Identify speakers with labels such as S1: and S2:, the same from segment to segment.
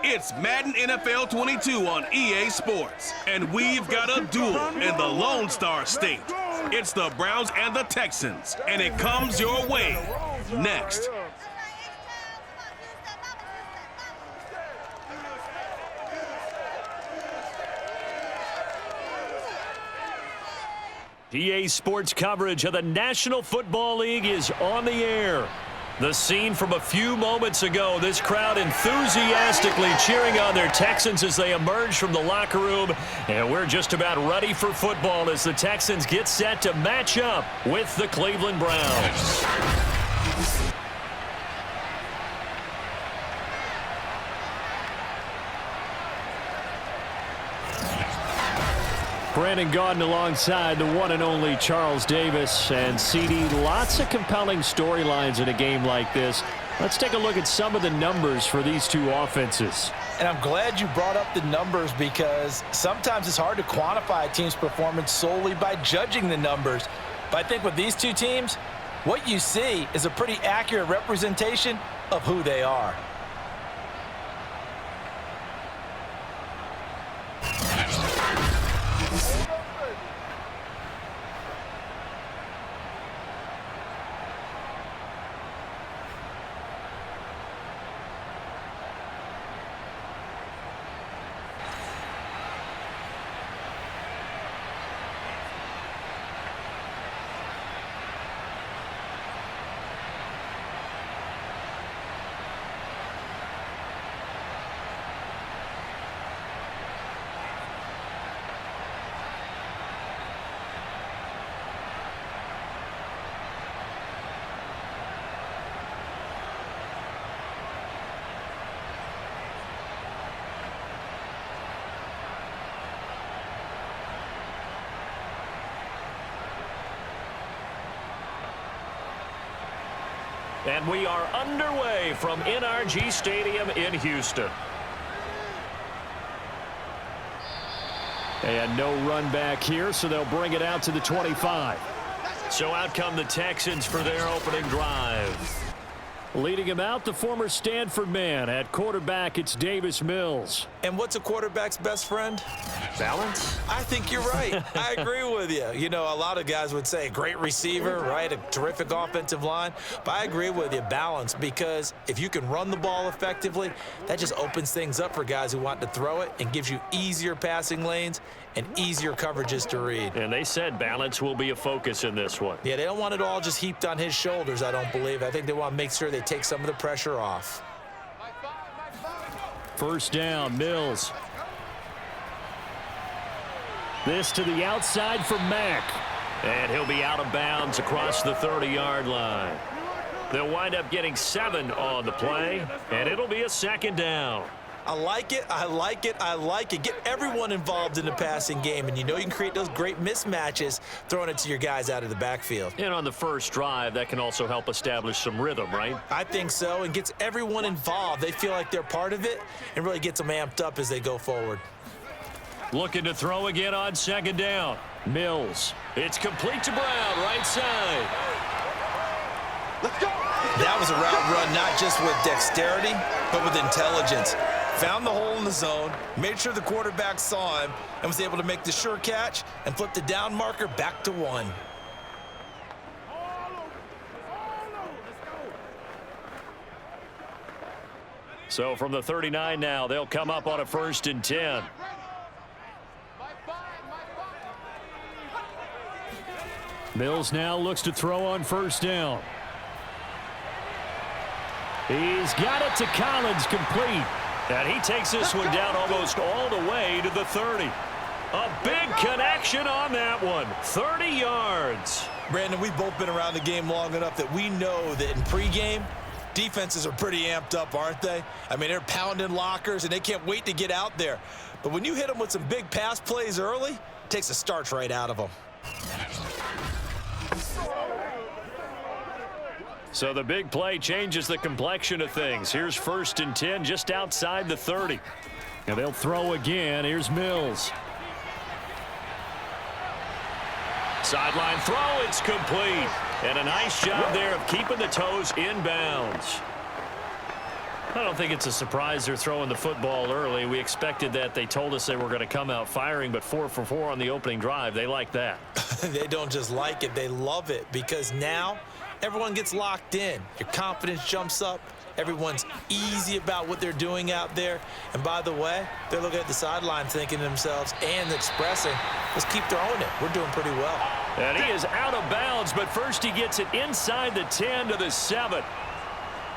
S1: It's Madden NFL 22 on EA Sports. And we've got a duel in the Lone Star State. It's the Browns and the Texans. And it comes your way next.
S2: EA Sports coverage of the National Football League is on the air. The scene from a few moments ago, this crowd enthusiastically cheering on their Texans as they emerge from the locker room. And we're just about ready for football as the Texans get set to match up with the Cleveland Browns. Brandon Gaudin alongside the one and only Charles Davis. And CD, lots of compelling storylines in a game like this. Let's take a look at some of the numbers for these two offenses.
S3: And I'm glad you brought up the numbers because sometimes it's hard to quantify a team's performance solely by judging the numbers. But I think with these two teams, what you see is a pretty accurate representation of who they are.
S2: And we are underway from NRG Stadium in Houston. And no run back here, so they'll bring it out to the 25. So out come the Texans for their opening drive. Leading him out, the former Stanford man. At quarterback, it's Davis Mills.
S3: And what's a quarterback's best friend?
S2: Balance?
S3: I think you're right. I agree with you. You know, a lot of guys would say great receiver, right? A terrific offensive line. But I agree with you, balance, because if you can run the ball effectively, that just opens things up for guys who want to throw it and gives you easier passing lanes and easier coverages to read.
S2: And they said balance will be a focus in this one.
S3: Yeah, they don't want it all just heaped on his shoulders, I don't believe. I think they want to make sure they take some of the pressure off.
S2: First down, Mills. This to the outside for Mack. And he'll be out of bounds across the 30-yard line. They'll wind up getting 7 on the play, and it'll be a second down.
S3: I like it, I like it, I like it. Get everyone involved in the passing game, and you know you can create those great mismatches throwing it to your guys out of the backfield.
S2: And on the first drive, that can also help establish some rhythm, right?
S3: I think so, and gets everyone involved. They feel like they're part of it and really gets them amped up as they go forward.
S2: Looking to throw again on second down. Mills. It's complete to Brown, right side.
S3: Let's go! That was a route run not just with dexterity, but with intelligence. Found the hole in the zone, made sure the quarterback saw him, and was able to make the sure catch and flip the down marker back to 1.
S2: So from the 39 now, they'll come up on a 1st and 10. Mills now looks to throw on first down. He's got it to Collins, complete. And he takes this one down almost all the way to the 30. A big connection on that one. 30 yards.
S3: Brandon, we've both been around the game long enough that we know that in pregame, defenses are pretty amped up, aren't they? I mean, they're pounding lockers, and they can't wait to get out there. But when you hit them with some big pass plays early, it takes the starch right out of them.
S2: So the big play changes the complexion of things. Here's 1st and 10 just outside the 30. And they'll throw again. Here's Mills. Sideline throw, it's complete. And a nice job there of keeping the toes in bounds. I don't think it's a surprise they're throwing the football early. We expected that. They told us they were going to come out firing, but 4 for 4 on the opening drive. They like that.
S3: They don't just like it, they love it, because now everyone gets locked in. Your confidence jumps up. Everyone's easy about what they're doing out there. And by the way, they're looking at the sideline thinking to themselves and expressing, let's keep throwing it. We're doing pretty well.
S2: And he is out of bounds, but first he gets it inside the 10 to the 7.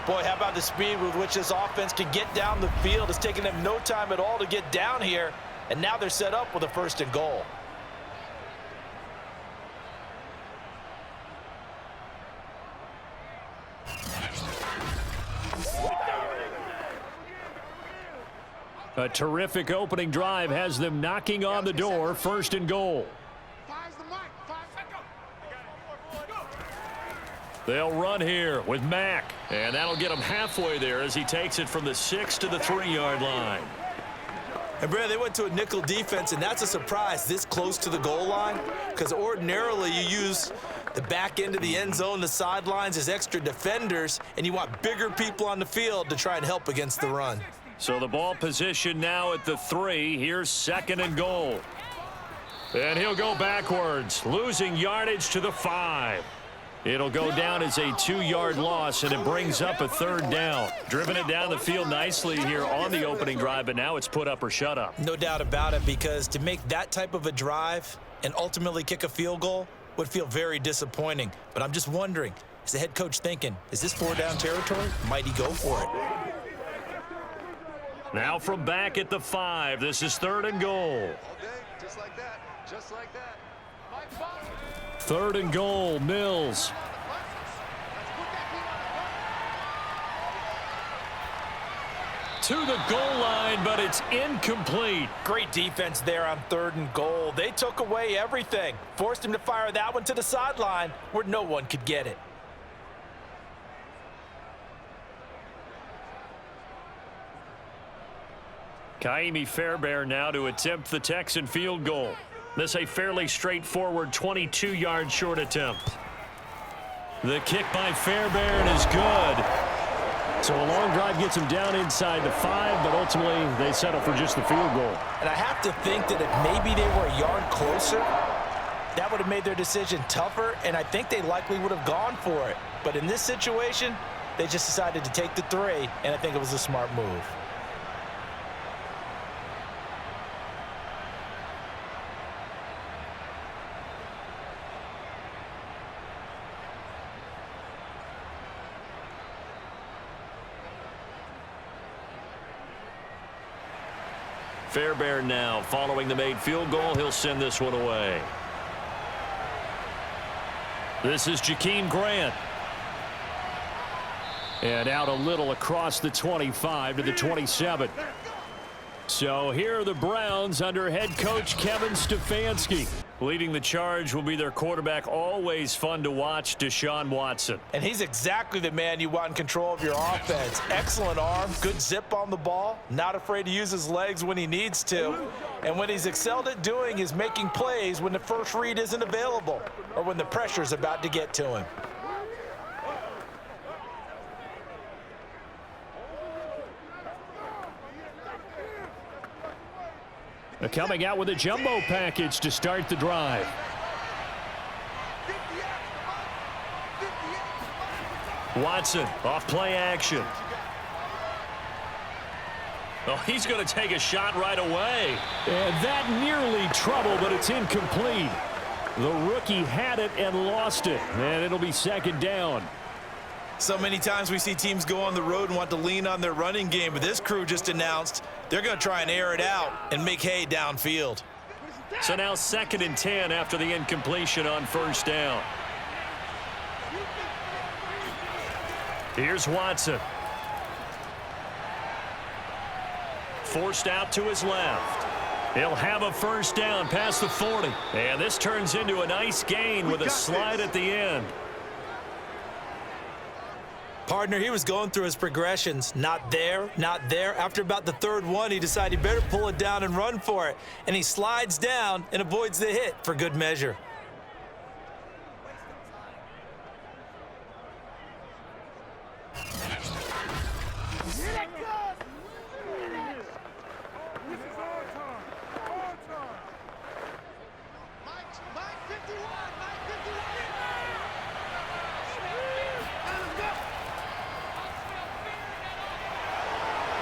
S3: Boy, how about the speed with which this offense can get down the field? It's taken them no time at all to get down here, and now they're set up with a 1st and goal.
S2: A terrific opening drive has them knocking on the door. 1st and goal. They'll run here with Mack, and that'll get him halfway there as he takes it from the 6 to the 3-yard line.
S3: And, Brad, they went to a nickel defense, and that's a surprise this close to the goal line, because ordinarily you use the back end of the end zone, the sidelines as extra defenders, and you want bigger people on the field to try and help against the run.
S2: So the ball position now at the 3. Here's 2nd and goal. And he'll go backwards, losing yardage to the 5. It'll go down as a 2-yard loss, and it brings up a 3rd down. Driven it down the field nicely here on the opening drive, but now it's put up or shut up.
S3: No doubt about it, because to make that type of a drive and ultimately kick a field goal would feel very disappointing. But I'm just wondering, is the head coach thinking, is this 4-down territory? Might he go for it?
S2: Now from back at the 5, this is 3rd and goal.
S4: Just like that. Just like that.
S2: 3rd and goal, Mills. To the goal line, but it's incomplete.
S3: Great defense there on 3rd and goal. They took away everything. Forced him to fire that one to the sideline where no one could get it.
S2: Kaimi Fairbairn now to attempt the Texan field goal. This a fairly straightforward 22-yard short attempt. The kick by Fairbairn is good. So a long drive gets him down inside the 5, but ultimately they settle for just the field goal.
S3: And I have to think that if maybe they were a yard closer, that would have made their decision tougher, and I think they likely would have gone for it. But in this situation, they just decided to take the 3, and I think it was a smart move.
S2: Fairbairn now following the made field goal. He'll send this one away. This is Jakeem Grant. And out a little across the 25 to the 27. So here are the Browns under head coach Kevin Stefanski. Leading the charge will be their quarterback, always fun to watch, Deshaun Watson.
S3: And he's exactly the man you want in control of your offense. Excellent arm, good zip on the ball, not afraid to use his legs when he needs to. And what he's excelled at doing is making plays when the first read isn't available or when the pressure's about to get to him.
S2: Coming out with a jumbo package to start the drive. Watson off play action. Oh, he's going to take a shot right away. And that nearly trouble, but it's incomplete. The rookie had it and lost it. And it'll be 2nd down.
S3: So many times we see teams go on the road and want to lean on their running game, but this crew just announced they're going to try and air it out and make hay downfield.
S2: So now 2nd and 10 after the incompletion on 1st down. Here's Watson. Forced out to his left. He'll have a 1st down past the 40. And this turns into a nice gain with a slide at the end.
S3: Partner, he was going through his progressions. Not there, not there. After about the 3rd one, he decided he better pull it down and run for it. And he slides down and avoids the hit for good measure.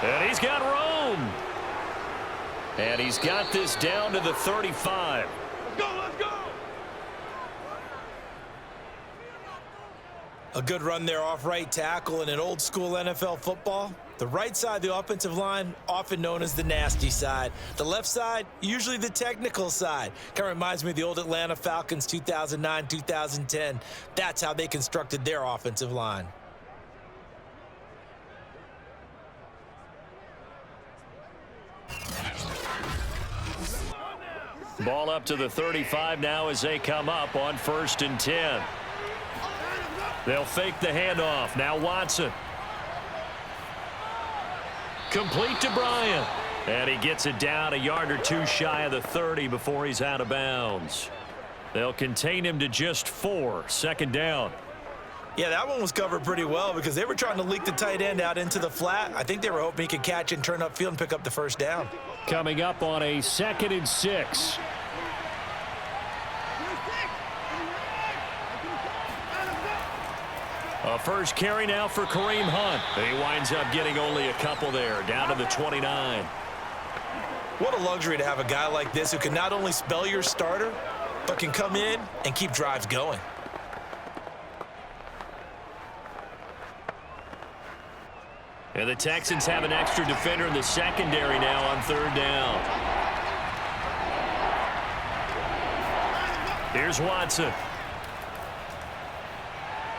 S2: And he's got room. And he's got this down to the 35.
S1: Let's go, let's go.
S3: A good run there off right tackle in an old school NFL football. The right side of the offensive line, often known as the nasty side. The left side, usually the technical side. Kind of reminds me of the old Atlanta Falcons 2009, 2010. That's how they constructed their offensive line.
S2: Ball up to the 35 now as they come up on 1st and 10. They'll fake the handoff. Now Watson. Complete to Bryant. And he gets it down a yard or two shy of the 30 before he's out of bounds. They'll contain him to just 4. 2nd down.
S3: Yeah, that one was covered pretty well because they were trying to leak the tight end out into the flat. I think they were hoping he could catch and turn upfield and pick up the 1st down.
S2: Coming up on a 2nd and 6. A first carry now for Kareem Hunt. He winds up getting only a couple there, down to the 29.
S3: What a luxury to have a guy like this who can not only spell your starter, but can come in and keep drives going.
S2: And the Texans have an extra defender in the secondary now on 3rd down. Here's Watson.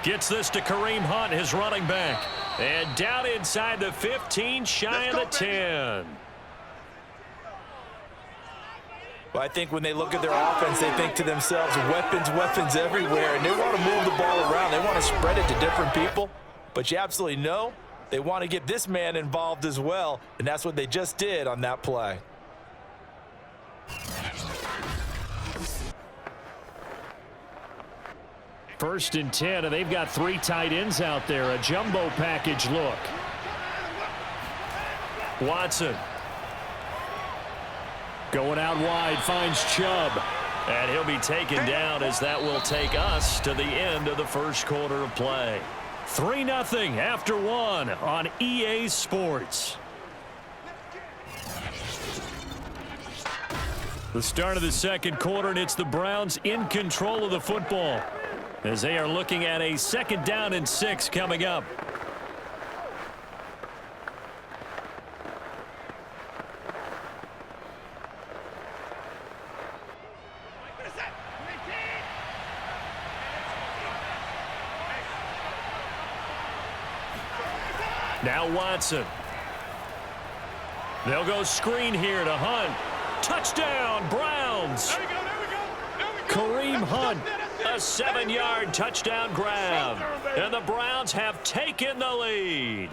S2: Gets this to Kareem Hunt, his running back. And down inside the 15, shy of the 10.
S3: Well, I think when they look at their offense, they think to themselves, weapons, weapons everywhere. And they want to move the ball around. They want to spread it to different people. But you absolutely know they want to get this man involved as well. And that's what they just did on that play.
S2: First and 10, and they've got 3 tight ends out there. A jumbo package look. Watson. Going out wide, finds Chubb. And he'll be taken down as that will take us to the end of the 1st quarter of play. 3-0 after 1 on EA Sports. The start of the 2nd quarter, and it's the Browns in control of the football as they are looking at a 2nd down and 6 coming up. Now Watson. They'll go screen here to Hunt. Touchdown, Browns.
S1: There we go, there we go. There we go.
S2: Kareem Hunt, a 7-yard touchdown grab. And the Browns have taken the lead.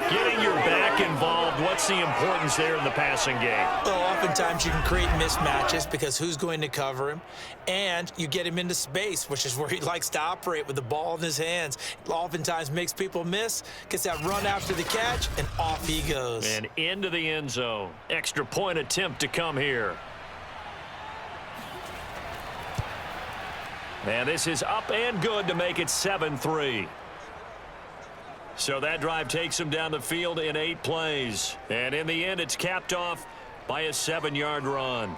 S2: Getting your back involved, what's the importance there in the passing game?
S3: Well, oftentimes you can create mismatches because who's going to cover him, and you get him into space, which is where he likes to operate with the ball in his hands. Oftentimes makes people miss, gets that run after the catch, and off he goes.
S2: And into the end zone. Extra point attempt to come here. And this is up and good to make it 7-3. So that drive takes him down the field in 8 plays. And in the end, it's capped off by a 7-yard run.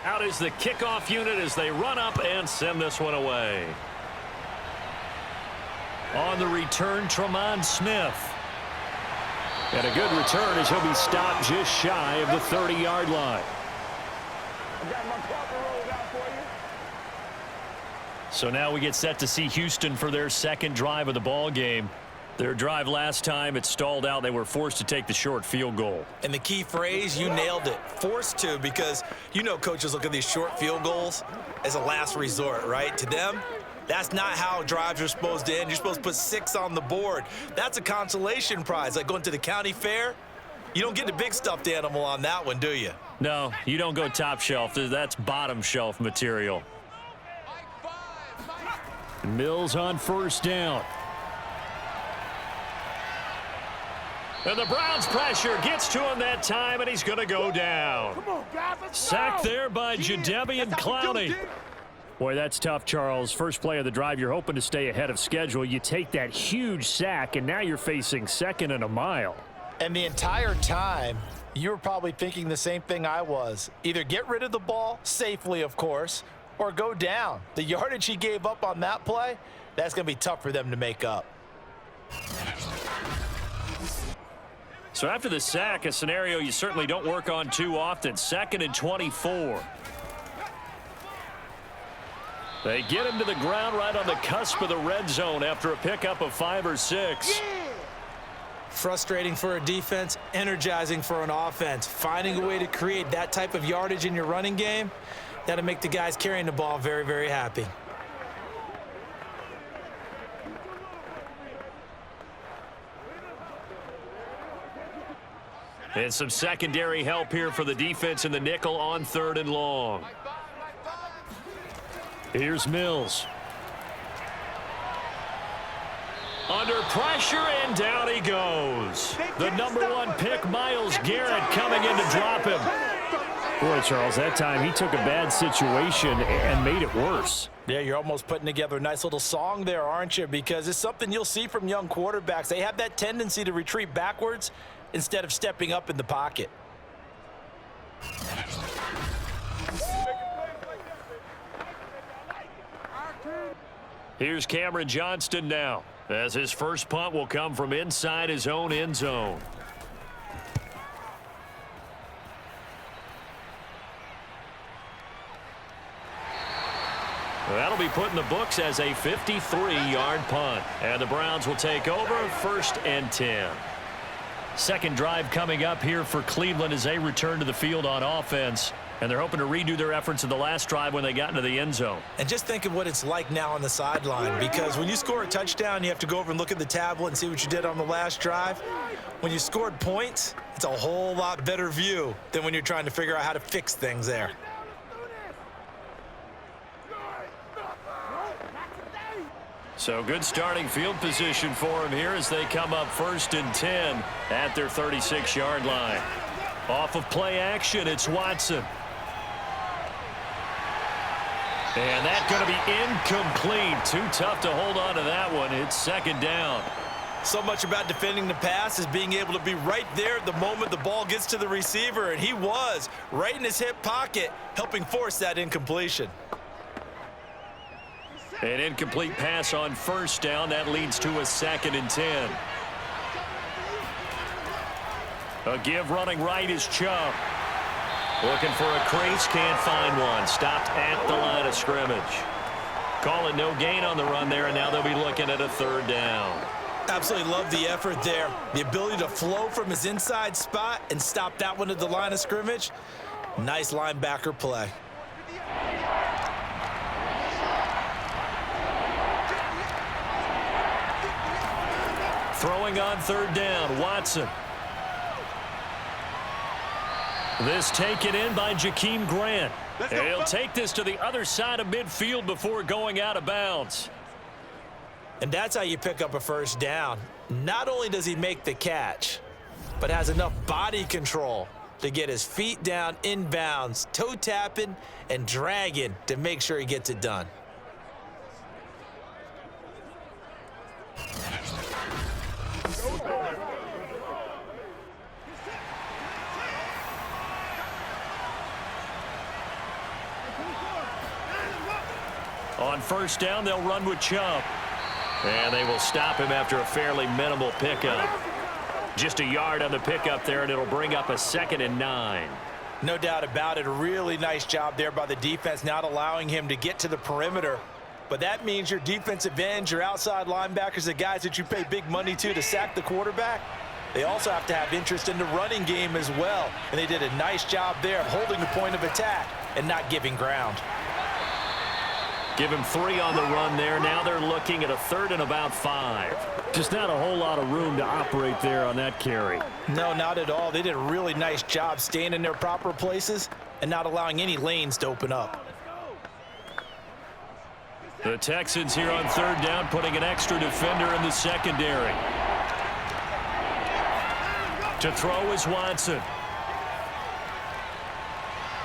S2: Out is the kickoff unit as they run up and send this one away. On the return, Tremont Smith. And a good return as he'll be stopped just shy of the 30-yard line. So now we get set to see Houston for their 2nd drive of the ball game. Their drive last time, it stalled out. They were forced to take the short field goal.
S3: And the key phrase, you nailed it, forced to, because you know coaches look at these short field goals as a last resort, right? To them, That's not how drives are supposed to end. You're supposed to put 6 on the board. That's a consolation prize, like going to the county fair. You don't get the big stuffed animal on that one, do you?
S2: No, you don't go top shelf. That's bottom shelf material. Mills on first down. And the Browns pressure gets to him that time, and he's going to go down. Sacked there by Jadeveon Clowney. Boy, that's tough, Charles. First play of the drive, you're hoping to stay ahead of schedule. You take that huge sack, and now you're facing 2nd and a mile.
S5: And the entire time, you were probably thinking the same thing I was. Either get rid of the ball, safely, of course, or go down. The yardage he gave up on that play, that's going to be tough for them to make up.
S2: So after the sack, a scenario you certainly don't work on too often. 2nd and 24. They get him to the ground right on the cusp of the red zone after a pickup of 5 or 6.
S3: Frustrating for a defense, energizing for an offense. Finding a way to create that type of yardage in your running game, that'll make the guys carrying the ball very, very happy.
S2: And some secondary help here for the defense in the nickel on 3rd and long. Here's Mills. Under pressure, and down he goes. The #1 pick, Myles Garrett, coming in to drop him.
S6: Boy, Charles, that time he took a bad situation and made it worse.
S5: Yeah, you're almost putting together a nice little song there, aren't you? Because it's something you'll see from young quarterbacks. They have that tendency to retreat backwards instead of stepping up in the pocket.
S2: Here's Cameron Johnston now, as his first punt will come from inside his own end zone. That'll be put in the books as a 53-yard punt. And the Browns will take over 1st and 10. Second drive coming up here for Cleveland as they return to the field on offense. And they're hoping to redo their efforts in the last drive when they got into the end zone.
S3: And just think of what it's like now on the sideline, because when you score a touchdown, you have to go over and look at the tablet and see what you did on the last drive. When you scored points, it's a whole lot better view than when you're trying to figure out how to fix things there.
S2: So good starting field position for him here as they come up 1st and 10 at their 36-yard line. Off of play action, it's Watson. And that's going to be incomplete. Too tough to hold on to that one. It's 2nd down.
S3: So much about defending the pass is being able to be right there at the moment the ball gets to the receiver, and he was right in his hip pocket, helping force that incompletion.
S2: An incomplete pass on 1st down. That leads to a 2nd and 10. A give running right is Chubb. Looking for a crease, can't find one. Stopped at the line of scrimmage. Calling no gain on the run there, and now they'll be looking at a 3rd down.
S3: Absolutely love the effort there. The ability to flow from his inside spot and stop that one at the line of scrimmage. Nice linebacker play.
S2: Throwing on 3rd down, Watson. This taken in by Jakeem Grant. He'll take this to the other side of midfield before going out of bounds.
S3: And that's how you pick up a 1st down. Not only does he make the catch, but has enough body control to get his feet down inbounds, toe tapping and dragging to make sure he gets it done.
S2: On 1st down, they'll run with Chubb. And they will stop him after a fairly minimal pickup. Just a yard on the pickup there, and it'll bring up a 2nd and 9.
S5: No doubt about it. A really nice job there by the defense, not allowing him to get to the perimeter. But that means your defensive ends, your outside linebackers, the guys that you pay big money to sack the quarterback, they also have to have interest in the running game as well. And they did a nice job there of holding the point of attack and not giving ground.
S2: Give him 3 on the run there. Now they're looking at a 3rd and about 5.
S6: Just not a whole lot of room to operate there on that carry.
S5: No, not at all. They did a really nice job staying in their proper places and not allowing any lanes to open up.
S2: The Texans here on 3rd down, putting an extra defender in the secondary. To throw is Watson.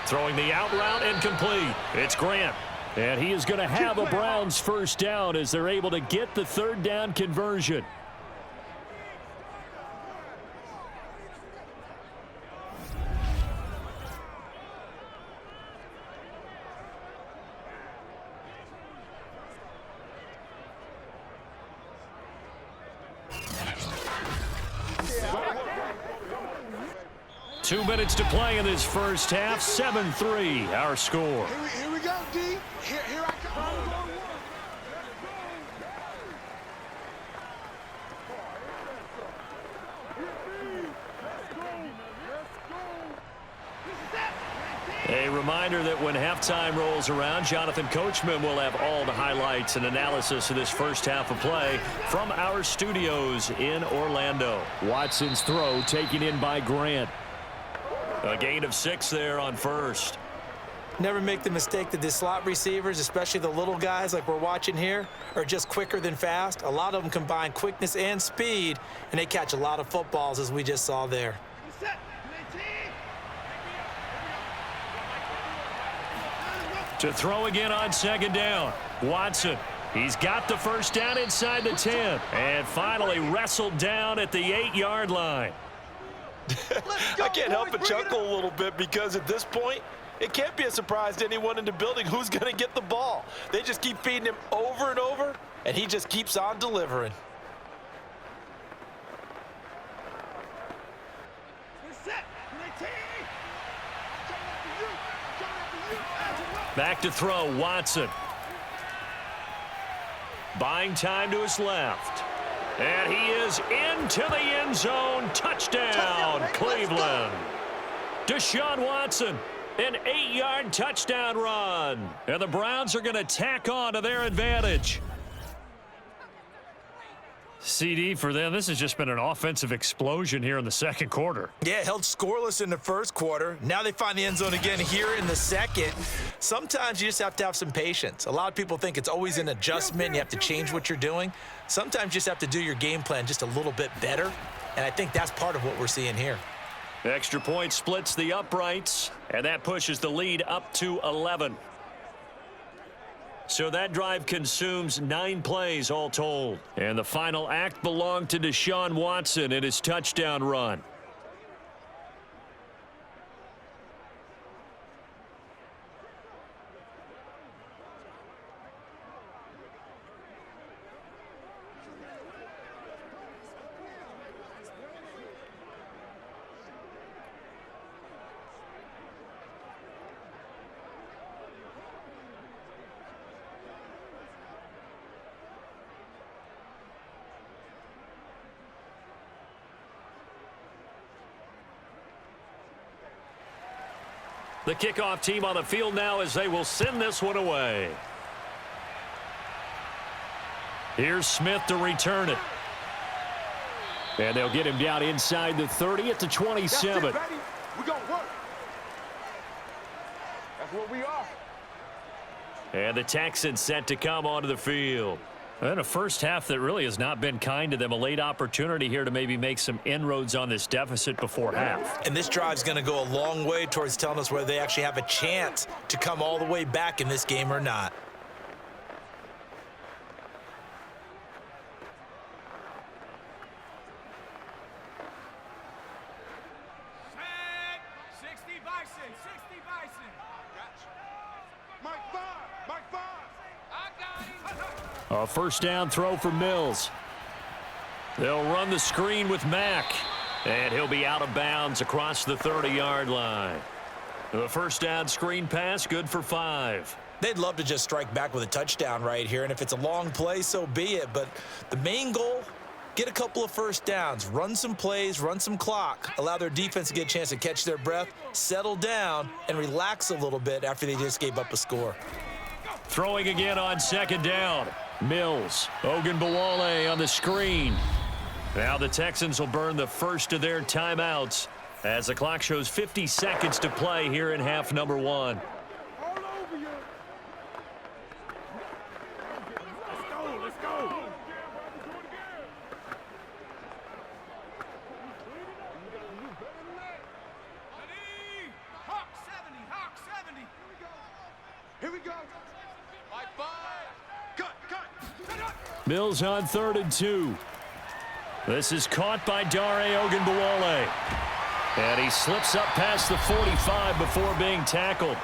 S2: Throwing the out route incomplete. It's Grant.
S6: And he is going to have a Browns first down as they're able to get the 3rd down conversion. Two minutes to play in this first half. 7-3, our score.
S7: Here we go, D. Here I come.
S2: A reminder that when halftime rolls around, Jonathan Coachman will have all the highlights and analysis of this first half of play from our studios in Orlando.
S6: Watson's throw taken in by Grant.
S2: A gain of 6 there on first.
S3: Never make the mistake that the slot receivers, especially the little guys like we're watching here, are just quicker than fast. A lot of them combine quickness and speed, and they catch a lot of footballs, as we just saw there.
S2: To throw again on 2nd down. Watson. He's got the first down inside the 10. And finally wrestled down at the 8-yard line.
S5: I can't help but chuckle a little bit because at this point, it can't be a surprise to anyone in the building who's going to get the ball. They just keep feeding him over and over, and he just keeps on delivering.
S2: Back to throw, Watson. Buying time to his left. And he is into the end zone. Touchdown, Cleveland. Deshaun Watson, an 8-yard touchdown run. And the Browns are going to tack on to their advantage.
S6: CD for them, this has just been an offensive explosion here in the second quarter.
S3: Yeah, held scoreless in the first quarter. Now they find the end zone again here in the second. Sometimes you just have to have some patience. A lot of people think it's always an adjustment. You have to change what you're doing. Sometimes you just have to do your game plan just a little bit better, and I think that's part of what we're seeing here.
S2: Extra point splits the uprights, and that pushes the lead up to 11. So that drive consumes 9 plays all told. And the final act belonged to Deshaun Watson in his touchdown run. The kickoff team on the field now as they will send this one away. Here's Smith to return it. And they'll get him down inside the 30 at the 27.
S7: We're going to work. That's what we are.
S2: And the Texans set to come onto the field.
S6: And a first half that really has not been kind to them. A late opportunity here to maybe make some inroads on this deficit before half.
S3: And this drive's going to go a long way towards telling us whether they actually have a chance to come all the way back in this game or not.
S6: A first down throw for Mills.
S2: They'll run the screen with Mack. And he'll be out of bounds across the 30-yard line. The first down screen pass, good for 5.
S3: They'd love to just strike back with a touchdown right here, and if it's a long play, so be it. But the main goal, get a couple of first downs, run some plays, run some clock, allow their defense to get a chance to catch their breath, settle down, and relax a little bit after they just gave up a score.
S2: Throwing again on second down. Mills. Ogunbowale on the screen. Now the Texans will burn the first of their timeouts as the clock shows 50 seconds to play here in half number 1.
S7: Let's go. Hawk 70. Here we go. Cut.
S2: Mills on 3rd and 2. This is caught by Dare Ogunbowale. And he slips up past the 45 before being tackled.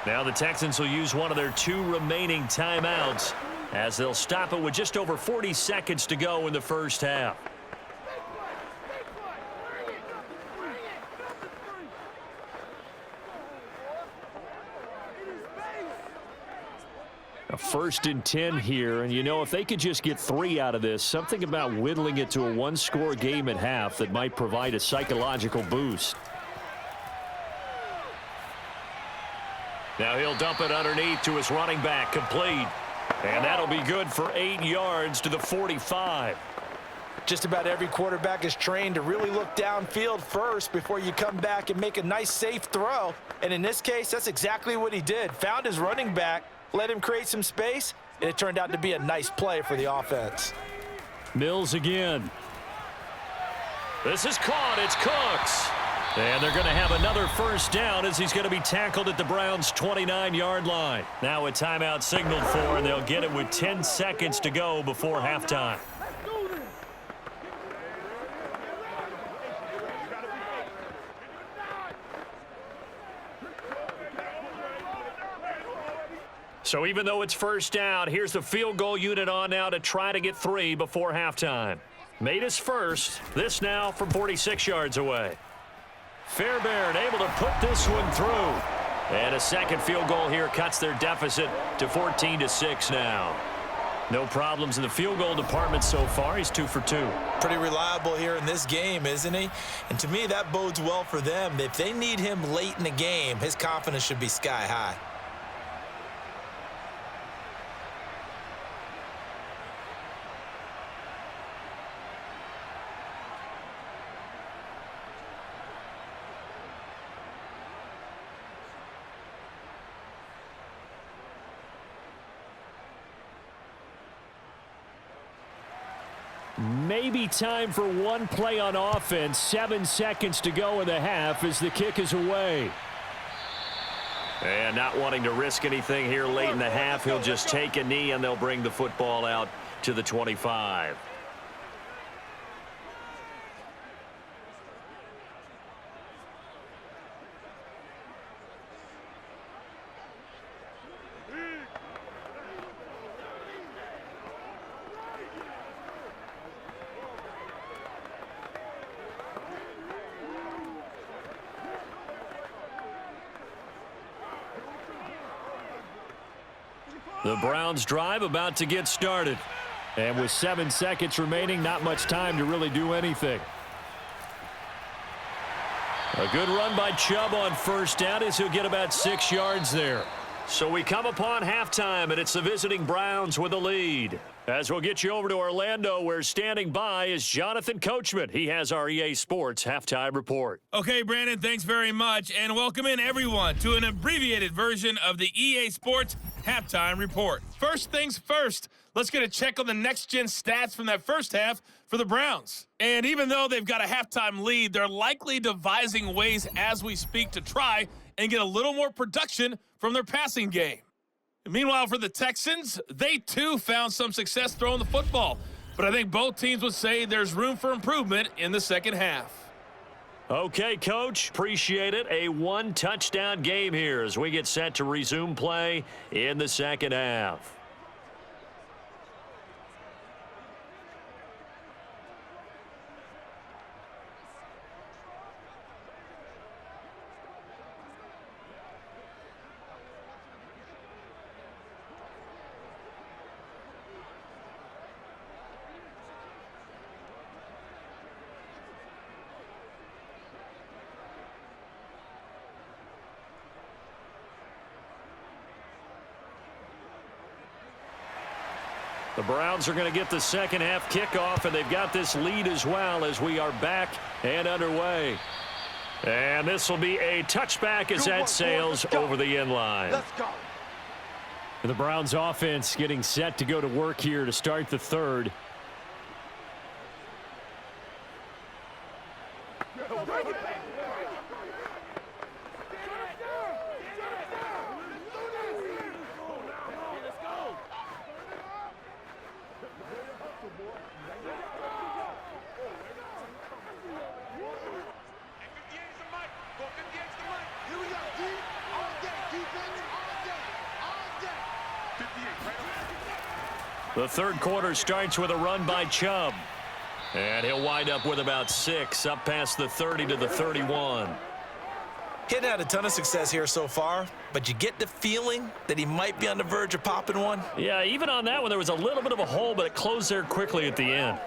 S2: Now the Texans will use one of their 2 remaining timeouts as they'll stop it with just over 40 seconds to go in the first half. A 1st and 10 here, and you know, if they could just get 3 out of this, something about whittling it to a 1-score game at half that might provide a psychological boost. Now he'll dump it underneath to his running back, complete. And that'll be good for 8 yards to the 45.
S5: Just about every quarterback is trained to really look downfield first before you come back and make a nice, safe throw. And in this case, that's exactly what he did. Found his running back, let him create some space, and it turned out to be a nice play for the offense.
S2: Mills again. This is caught. It's Cooks. And they're going to have another first down as he's going to be tackled at the Browns' 29-yard line. Now a timeout signaled for, and they'll get it with 10 seconds to go before halftime. So even though it's first down, here's the field goal unit on now to try to get 3 before halftime. Made his first. This now from 46 yards away. Fairbairn able to put this one through. And a second field goal here cuts their deficit to 14-6 now. No problems in the field goal department so far. He's 2 for 2.
S3: Pretty reliable here in this game, isn't he? And to me, that bodes well for them. If they need him late in the game, his confidence should be sky high.
S2: Maybe time for one play on offense. 7 seconds to go in the half as the kick is away. And not wanting to risk anything here late in the half, he'll just take a knee and they'll bring the football out to the 25. The Browns drive about to get started. And with 7 seconds remaining, not much time to really do anything. A good run by Chubb on first down as he'll get about 6 yards there. So we come upon halftime, and it's the visiting Browns with a lead. As we'll get you over to Orlando, where standing by is Jonathan Coachman. He has our EA Sports halftime report.
S8: Okay, Brandon, thanks very much, and welcome in everyone to an abbreviated version of the EA Sports halftime report. First things first, let's get a check on the next-gen stats from that first half for the Browns. And even though they've got a halftime lead, they're likely devising ways as we speak to try and get a little more production from their passing game. Meanwhile, for the Texans, they too found some success throwing the football. But I think both teams would say there's room for improvement in the second half.
S2: Okay, Coach, appreciate it. A one-touchdown game here as we get set to resume play in the second half. The Browns are going to get the second half kickoff, and they've got this lead as well as we are back and underway. And this will be a touchback as that sails over the end line.
S7: Let's go.
S6: The Browns offense getting set to go to work here to start the third. The third quarter starts with a run by Chubb. And he'll wind up with about 6, up past the 30 to the 31.
S3: He hadn't had a ton of success here so far, but you get the feeling that he might be on the verge of popping one.
S2: Yeah, even on that one, there was a little bit of a hole, but it closed there quickly at the end.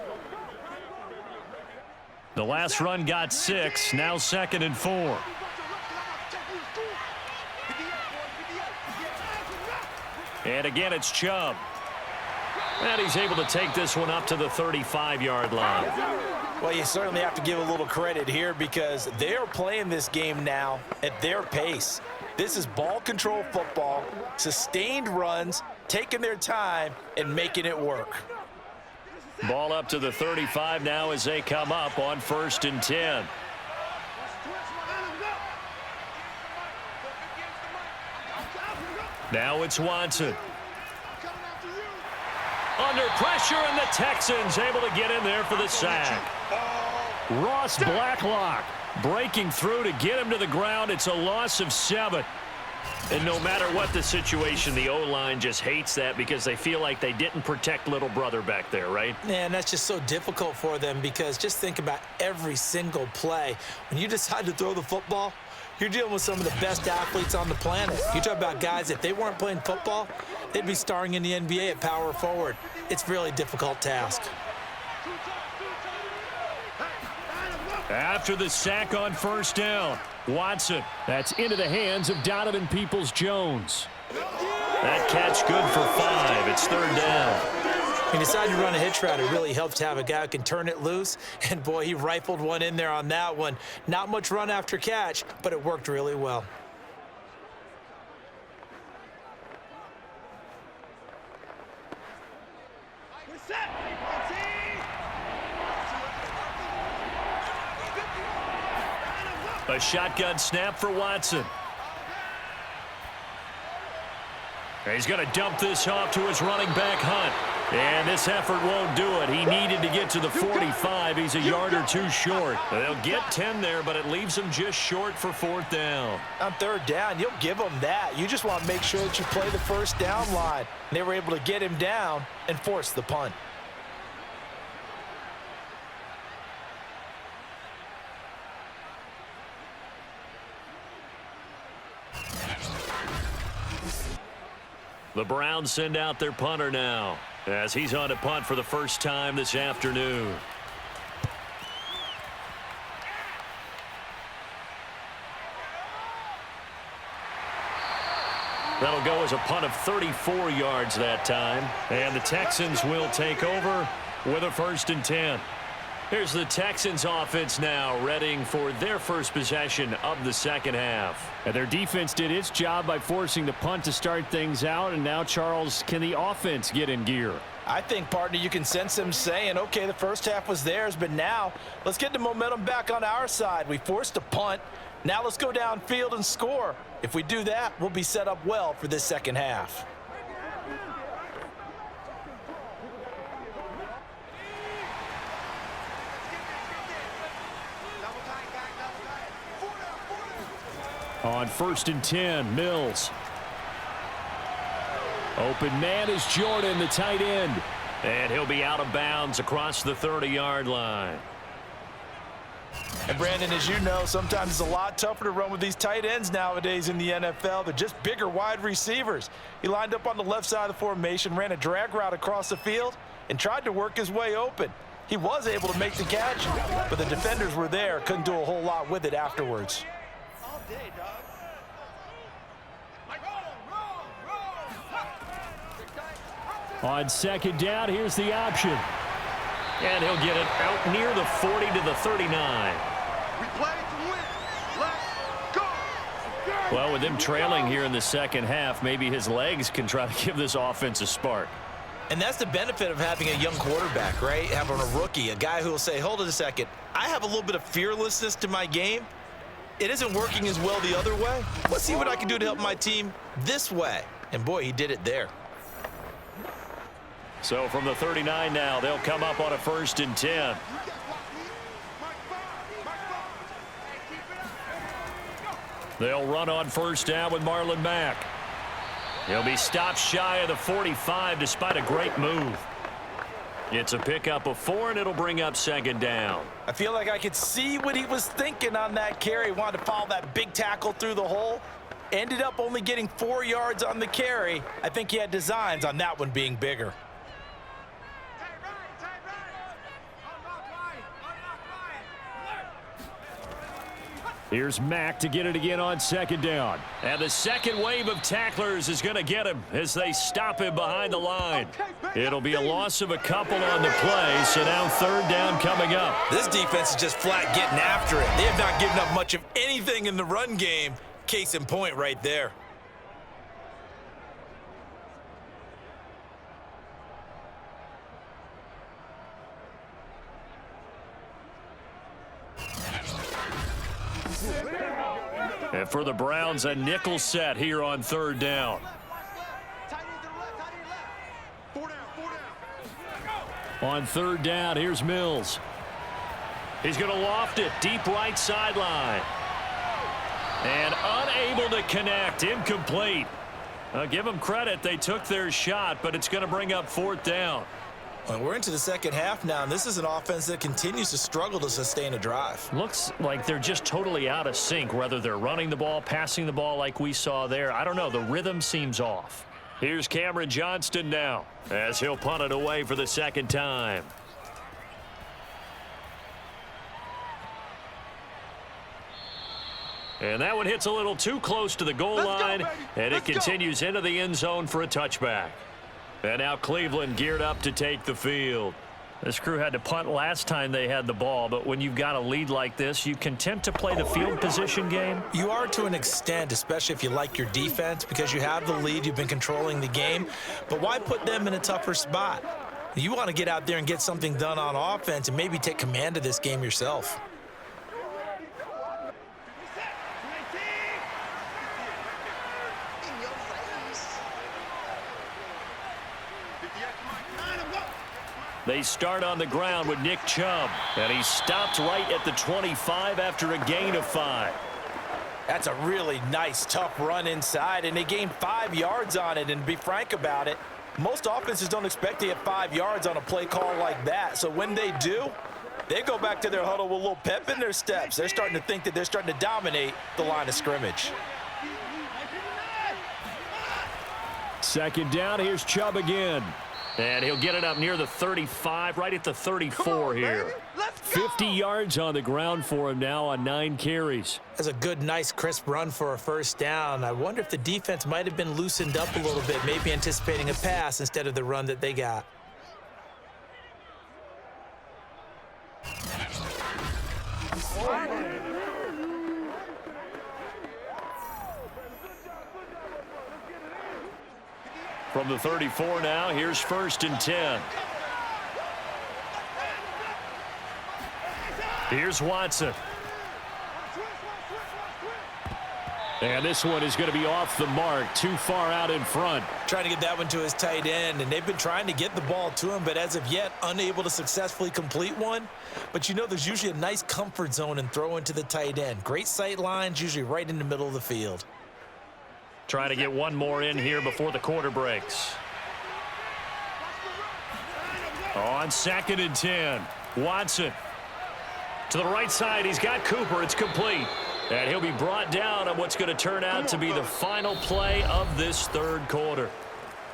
S2: The last run got 6, now 2nd and 4. And again, it's Chubb. And he's able to take this one up to the 35-yard line.
S5: Well, you certainly have to give a little credit here because they are playing this game now at their pace. This is ball control football, sustained runs, taking their time and making it work.
S2: Ball up to the 35 now as they come up on 1st and 10. Now it's Watson. Under pressure, and the Texans able to get in there for the sack. Ross Blacklock breaking through to get him to the ground. It's a loss of 7. And no matter what the situation, the O-line just hates that because they feel like they didn't protect little brother back there, right?
S3: Man, that's just so difficult for them because just think about every single play. When you decide to throw the football, you're dealing with some of the best athletes on the planet. You talk about guys, if they weren't playing football, they'd be starring in the NBA at power forward. It's a really difficult task.
S2: After the sack on 1st down, Watson.
S6: That's into the hands of Donovan Peoples-Jones.
S2: That catch good for 5. It's 3rd down.
S3: He decided to run a hitch route. It really helps to have a guy who can turn it loose. And, boy, he rifled one in there on that one. Not much run after catch, but it worked really well.
S2: A shotgun snap for Watson. He's going to dump this off to his running back, Hunt. And this effort won't do it. He needed to get to the 45. He's a yard or 2 short. They'll get 10 there, but it leaves him just short for 4th down.
S5: On 3rd down, you'll give them that. You just want to make sure that you play the 1st down line. And they were able to get him down and force the punt.
S2: The Browns send out their punter now as he's on to punt for the first time this afternoon. That'll go as a punt of 34 yards that time. And the Texans will take over with a 1st and 10. Here's the Texans offense now, readying for their first possession of the second half.
S6: And their defense did its job by forcing the punt to start things out. And now, Charles, can the offense get in gear?
S5: I think, partner, you can sense them saying, okay, the first half was theirs, but now let's get the momentum back on our side. We forced a punt. Now let's go downfield and score. If we do that, we'll be set up well for this second half.
S6: On 1st and 10, Mills. Open man is Jordan, the tight end.
S2: And he'll be out of bounds across the 30-yard line.
S5: And, Brandon, as you know, sometimes it's a lot tougher to run with these tight ends nowadays in the NFL. They're just bigger wide receivers. He lined up on the left side of the formation, ran a drag route across the field, and tried to work his way open. He was able to make the catch, but the defenders were there, couldn't do a whole lot with it afterwards.
S2: On second down, here's the option.
S6: And he'll get it out near the 40 to the 39.
S7: We play to win. Let's go.
S6: Well, with him trailing here in the second half, maybe his legs can try to give this offense a spark.
S3: And that's the benefit of having a young quarterback, right? Having a rookie, a guy who will say, hold it a second, I have a little bit of fearlessness to my game. It isn't working as well the other way. Let's see what I can do to help my team this way. And boy, he did it there.
S6: So from the 39 now, they'll come up on a 1st and 10. They'll run on 1st down with Marlon Mack. He'll be stopped shy of the 45 despite a great move. It's a pickup of 4, and it'll bring up 2nd down.
S5: I feel like I could see what he was thinking on that carry. Wanted to follow that big tackle through the hole. Ended up only getting 4 yards on the carry. I think he had designs on that one being bigger.
S2: Here's Mack to get it again on 2nd down.
S6: And the second wave of tacklers is going to get him as they stop him behind the line. It'll be a loss of a couple on the play, so now 3rd down coming up.
S3: This defense is just flat getting after it. They have not given up much of anything in the run game. Case in point right there.
S6: And for the Browns, a nickel set here on 3rd down.
S2: On 3rd down, here's Mills.
S6: He's going to loft it deep right sideline. And unable to connect. Incomplete. Give them credit. They took their shot, but it's going to bring up 4th down.
S3: Well, we're into the second half now, and this is an offense that continues to struggle to sustain a drive.
S6: Looks like they're just totally out of sync, whether they're running the ball, passing the ball like we saw there. I don't know. The rhythm seems off. Here's Cameron Johnston now as he'll punt it away for the 2nd time. And that one hits a little too close to the goal line, and it continues into the end zone for a touchback. And now Cleveland geared up to take the field. This crew had to punt last time they had the ball, but when you've got a lead like this, you can tend to play the field position game.
S3: You are to an extent, especially if you like your defense, because you have the lead, you've been controlling the game. But why put them in a tougher spot? You want to get out there and get something done on offense and maybe take command of this game yourself.
S6: They start on the ground with Nick Chubb, and he's stopped right at the 25 after a gain of 5.
S5: That's a really nice, tough run inside, and they gained 5 yards on it. And to be frank about it, most offenses don't expect to get 5 yards on a play call like that. So when they do, they go back to their huddle with a little pep in their steps. They're starting to think that they're starting to dominate the line of scrimmage.
S2: 2nd down, here's Chubb again.
S6: And he'll get it up near the 35, right at the 34 here.
S2: 50 yards on the ground for him now on 9 carries.
S3: That's a good, nice, crisp run for a 1st down. I wonder if the defense might have been loosened up a little bit, maybe anticipating a pass instead of the run that they got.
S6: From the 34 now, here's 1st and 10. Here's Watson.
S2: And this one is going to be off the mark, too far out in front.
S3: Trying to get that one to his tight end, and they've been trying to get the ball to him, but as of yet, unable to successfully complete one. But you know there's usually a nice comfort zone in throwing to the tight end. Great sight lines, usually right in the middle of the field.
S6: Trying to get one more in here before the quarter breaks.
S2: On 2nd and 10,
S6: Watson. To the right side, he's got Cooper. It's complete. And he'll be brought down on what's going to turn out to be the final play of this 3rd quarter.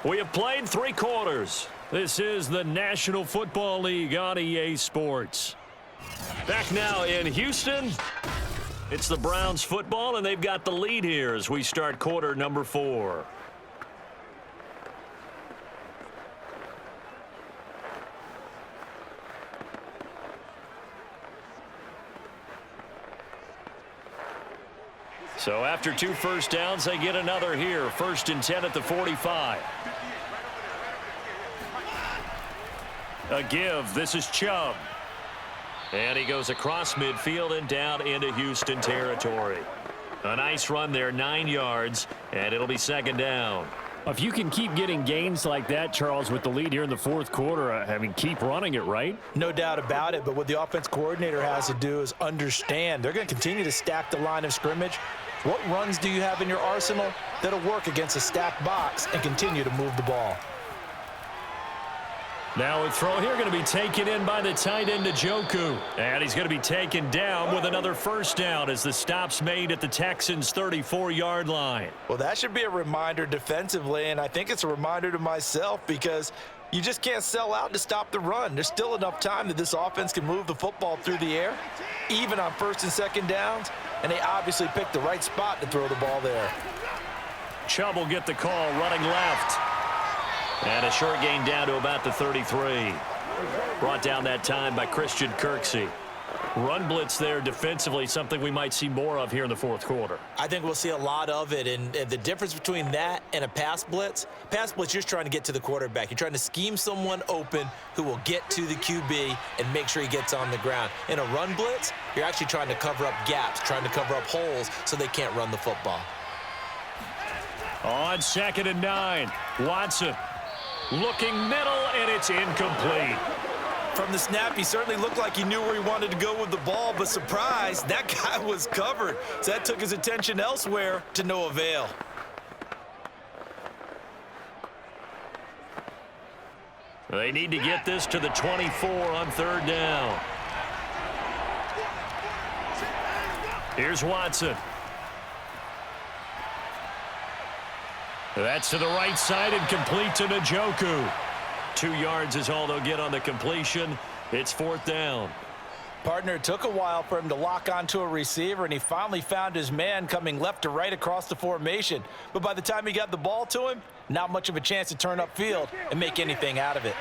S6: We have played 3 quarters. This is the National Football League on EA Sports. Back now in Houston. It's the Browns football, and they've got the lead here as we start quarter number 4.
S2: So after 2 first downs, they get another here. 1st and 10 at the 45. A give. This is Chubb. And he goes across midfield and down into Houston territory. A nice run there, 9 yards, and it'll be 2nd down.
S6: If you can keep getting gains like that, Charles, with the lead here in the 4th quarter, I mean, keep running it, right?
S5: No doubt about it, but what the offense coordinator has to do is understand they're going to continue to stack the line of scrimmage. What runs do you have in your arsenal that'll work against a stacked box and continue to move the ball?
S2: Now a throw here going to be taken in by the tight end Njoku. And he's going to be taken down with another 1st down as the stop's made at the Texans' 34-yard line.
S5: Well, that should be a reminder defensively, and I think it's a reminder to myself because you just can't sell out to stop the run. There's still enough time that this offense can move the football through the air, even on 1st and 2nd downs, and they obviously picked the right spot to throw the ball there.
S2: Chubb will get the call running left. And a short gain down to about the 33. Brought down that time by Christian Kirksey. Run blitz there defensively, something we might see more of here in the 4th quarter.
S3: I think we'll see a lot of it, and the difference between that and a pass blitz, you're just trying to get to the quarterback. You're trying to scheme someone open who will get to the QB and make sure he gets on the ground. In a run blitz, you're actually trying to cover up gaps, trying to cover up holes so they can't run the football.
S2: On 2nd and 9, Watson. Looking middle, and it's incomplete.
S5: From the snap, he certainly looked like he knew where he wanted to go with the ball, but surprise, that guy was covered. So that took his attention elsewhere to no avail.
S2: They need to get this to the 24 on 3rd down. Here's Watson. That's to the right side and complete to Njoku. 2 yards is all they'll get on the completion. It's 4th down.
S5: Partner, it took a while for him to lock onto a receiver, and he finally found his man coming left to right across the formation. But by the time he got the ball to him, not much of a chance to turn upfield and make anything out of it.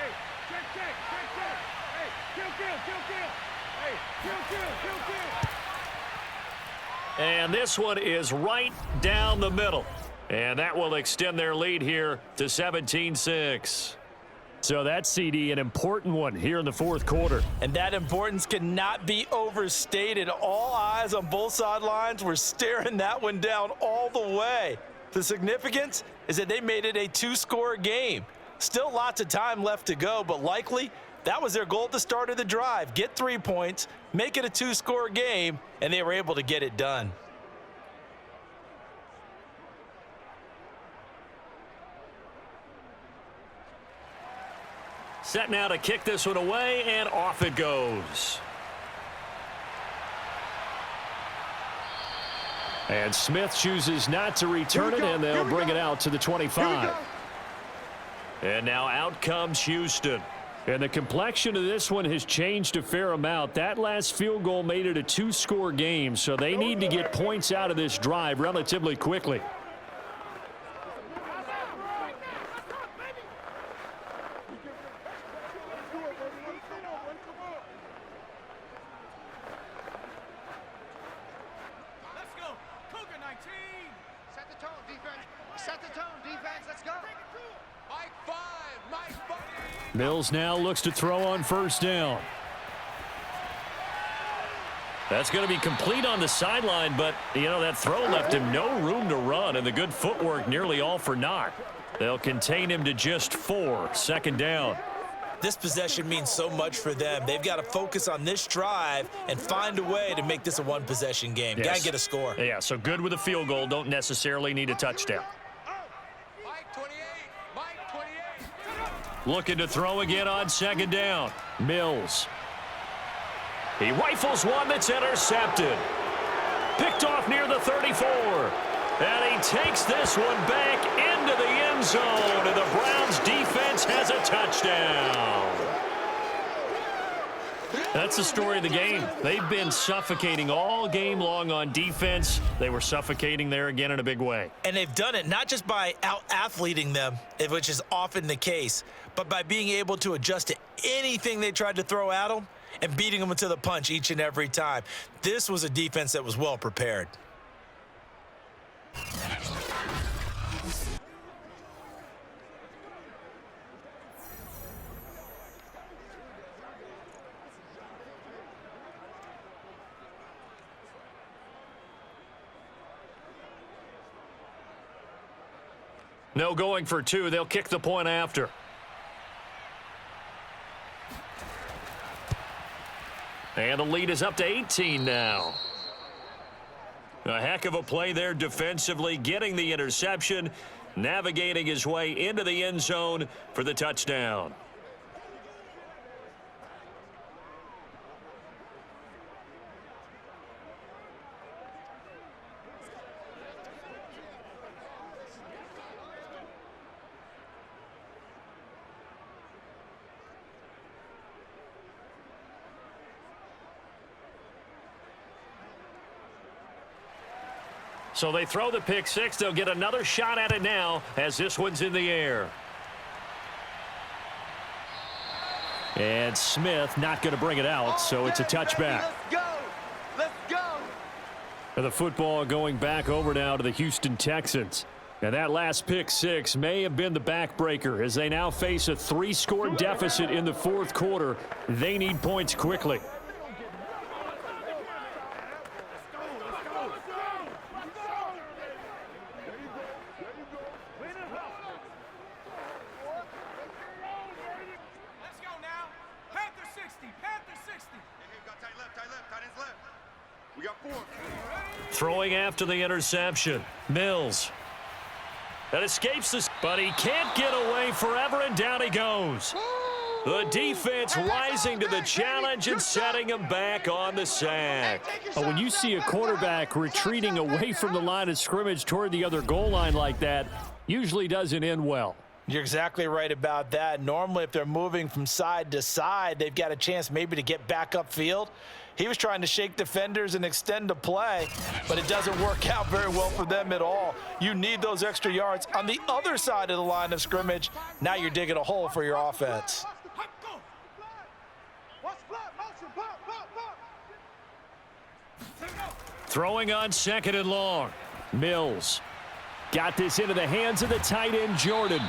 S2: And this one is right down the middle. And that will extend their lead here to 17-6.
S6: So that CD, an important one here in the 4th quarter.
S5: And that importance cannot be overstated. All eyes on both sidelines were staring that one down all the way. The significance is that they made it a 2-score game. Still lots of time left to go, but likely that was their goal at the start of the drive. Get 3 points, make it a 2-score game, and they were able to get it done.
S2: Set now to kick this one away, and off it goes.
S6: And Smith chooses not to return it, and they'll bring it out to the 25.
S2: And now out comes Houston.
S6: And the complexion of this one has changed a fair amount. That last field goal made it a 2-score game, so they need to get points out of this drive relatively quickly. Mills now looks to throw on 1st down.
S2: That's going to be complete on the sideline, but, you know, that throw left him no room to run, and the good footwork nearly all for naught. They'll contain him to just 4, 2nd down.
S3: This possession means so much for them. They've got to focus on this drive and find a way to make this a 1-possession game.
S2: Yes.
S3: Got to get a score.
S2: Yeah, so good with a field goal. Don't necessarily need a touchdown. Looking to throw again on 2nd down. Mills. He rifles one that's intercepted. Picked off near the 34. And he takes this one back into the end zone. And the Browns defense has a touchdown. That's the story of the game. They've been suffocating all game long on defense. They were suffocating there again in a big way.
S3: And they've done it not just by out-athleting them, which is often the case, but by being able to adjust to anything they tried to throw at them and beating them to the punch each and every time. This was a defense that was well prepared.
S2: No going for two. They'll kick the point after. And the lead is up to 18 now. A heck of a play there defensively, getting the interception, navigating his way into the end zone for the touchdown. So they throw the pick six. They'll get another shot at it now as this one's in the air. And Smith not going to bring it out, so it's a touchback.
S7: Let's go. Let's go.
S2: And the football going back over now to the Houston Texans. And that last pick six may have been the backbreaker as they now face a 3-score deficit in the fourth quarter. They need points quickly. Throwing after the interception. Mills. That escapes this, but he can't get away forever, and down he goes. The defense rising to the challenge and setting him back on the sack.
S6: When you see a quarterback retreating away from the line of scrimmage toward the other goal line like that, usually doesn't end well.
S5: You're exactly right about that. Normally, if they're moving from side to side, they've got a chance maybe to get back upfield. He was trying to shake defenders and extend the play, but it doesn't work out very well for them at all. You need those extra yards on the other side of the line of scrimmage. Now you're digging a hole for your offense.
S2: Throwing on second and long. Mills got this into the hands of the tight end, Jordan.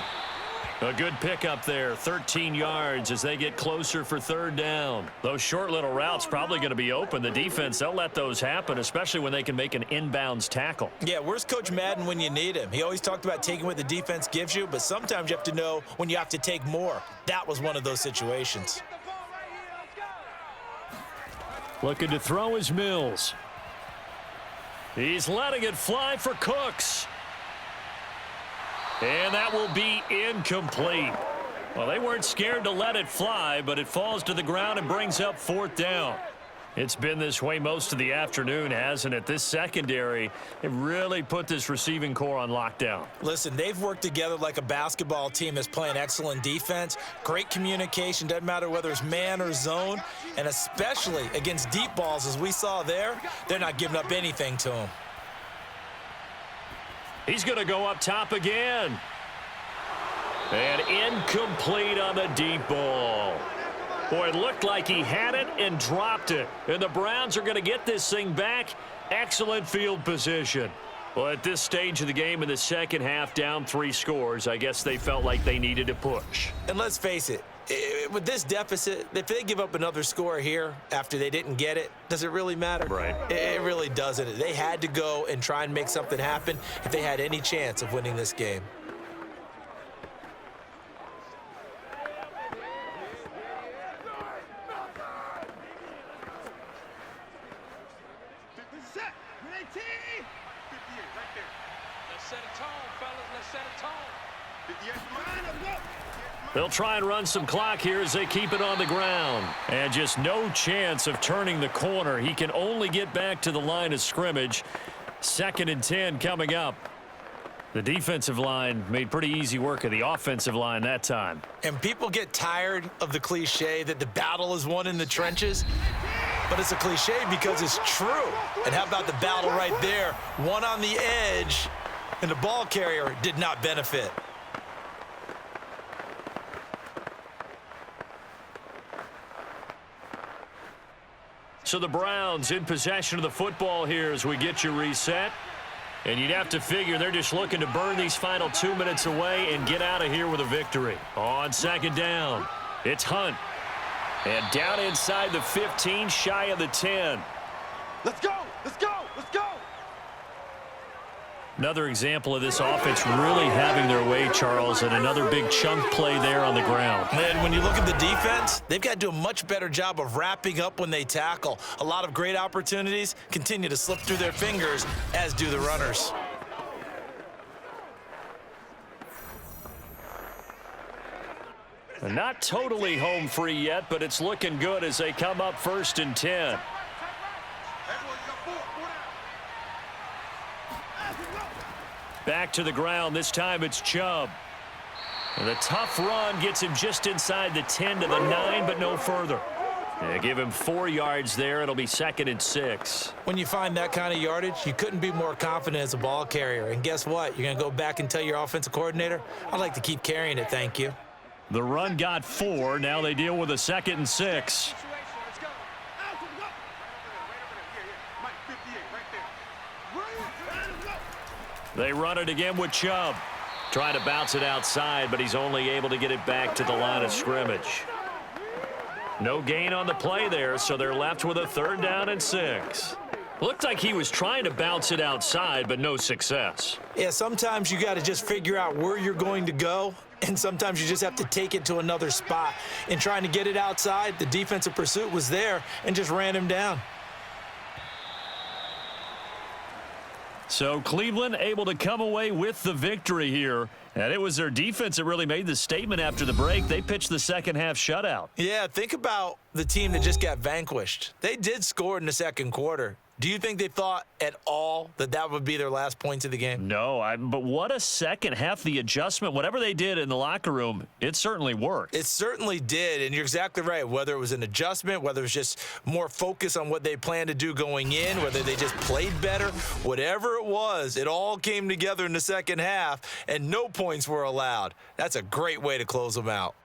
S2: A good pickup there, 13 yards as they get closer for third down. Those short little routes probably going to be open. The defense, they'll let those happen, especially when they can make an inbounds tackle.
S3: Yeah, where's Coach Madden when you need him? He always talked about taking what the defense gives you, but sometimes you have to know when you have to take more. That was one of those situations.
S2: Looking to throw is Mills. He's letting it fly for Cooks. And that will be incomplete. Well, they weren't scared to let it fly, but it falls to the ground and brings up fourth down. It's been this way most of the afternoon, hasn't it? This secondary, it really put this receiving core on lockdown.
S3: Listen, they've worked together like a basketball team that's playing excellent defense. Great communication, doesn't matter whether it's man or zone. And especially against deep balls, as we saw there, they're not giving up anything to them.
S2: He's going to go up top again. And incomplete on the deep ball. Boy, it looked like he had it and dropped it. And the Browns are going to get this thing back. Excellent field position. Well, at this stage of the game in the second half, down 3 scores, I guess they felt like they needed to push.
S3: And let's face it, with this deficit, if they give up another score here after they didn't get it, does it really matter?
S2: Right.
S3: It really doesn't. They had to go and try and make something happen if they had any chance of winning this game.
S2: They'll try and run some clock here as they keep it on the ground. And just no chance of turning the corner. He can only get back to the line of scrimmage. 2nd and 10 coming up. The defensive line made pretty easy work of the offensive line that time.
S3: And people get tired of the cliche that the battle is won in the trenches. But it's a cliche because it's true. And how about the battle right there? One on the edge, and the ball carrier did not benefit.
S2: So the Browns in possession of the football here as we get you reset. And you'd have to figure they're just looking to burn these final 2 minutes away and get out of here with a victory. On second down, it's Hunt. And down inside the 15, shy of the 10.
S7: Let's go! Let's go! Let's go!
S2: Another example of this offense really having their way, Charles, and another big chunk play there on the ground.
S3: And when you look at the defense, they've got to do a much better job of wrapping up when they tackle. A lot of great opportunities continue to slip through their fingers, as do the runners.
S2: Not totally home free yet, but it's looking good as they come up 1st and 10. Back to the ground. This time it's Chubb. And the tough run gets him just inside the 10 to the 9, but no further. Yeah, give him 4 yards there. It'll be 2nd and 6.
S3: When you find that kind of yardage, you couldn't be more confident as a ball carrier. And guess what? You're going to go back and tell your offensive coordinator, I'd like to keep carrying it, thank you.
S2: The run got 4. Now they deal with a 2nd and 6.
S7: Let's go! Mike, 58, right there.
S2: They run it again with Chubb. Trying to bounce it outside, but he's only able to get it back to the line of scrimmage. No gain on the play there, so they're left with a 3rd down and 6. Looked like he was trying to bounce it outside, but no success.
S3: Yeah, sometimes you got to just figure out where you're going to go, and sometimes you just have to take it to another spot. In trying to get it outside, the defensive pursuit was there and just ran him down.
S2: So Cleveland able to come away with the victory here. And it was their defense that really made the statement after the break. They pitched the second half shutout.
S3: Yeah, think about the team that just got vanquished. They did score in the second quarter. Do you think they thought at all that that would be their last points of the game?
S2: No, but what a second half. The adjustment, whatever they did in the locker room, it certainly worked.
S3: It certainly did, and you're exactly right. Whether it was an adjustment, whether it was just more focus on what they planned to do going in, whether they just played better, whatever it was, it all came together in the second half, and no points were allowed. That's a great way to close them out.